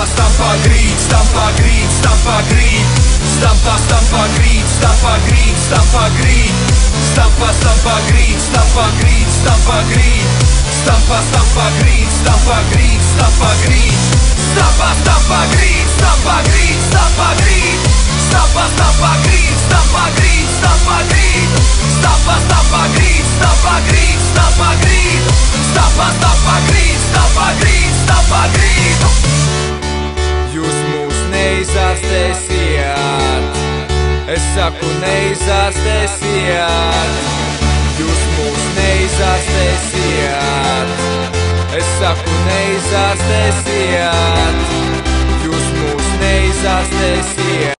Stampa grid, stampa grid, stampa grid. Stampa, stampa grid, stampa grid, stampa grid. Stampa, stampa grid, stampa grid, stampa grid. Stampa, stampa grid, stampa grid, stampa grid. Stampa, stampa grid, stampa grid, stampa grid. Stampa, stampa grid, stampa grid, stampa grid. Stampa, stampa grid, stampa grid, stampa grid. Stampa, stampa grid, stampa grid, stampa grid. Jūs mūs neizārstēsiet, es saku neizārstēsiet. Jūs mūs neizārstēsiet, es saku neizārstēsiet. Jūs mūs neizārstēsiet.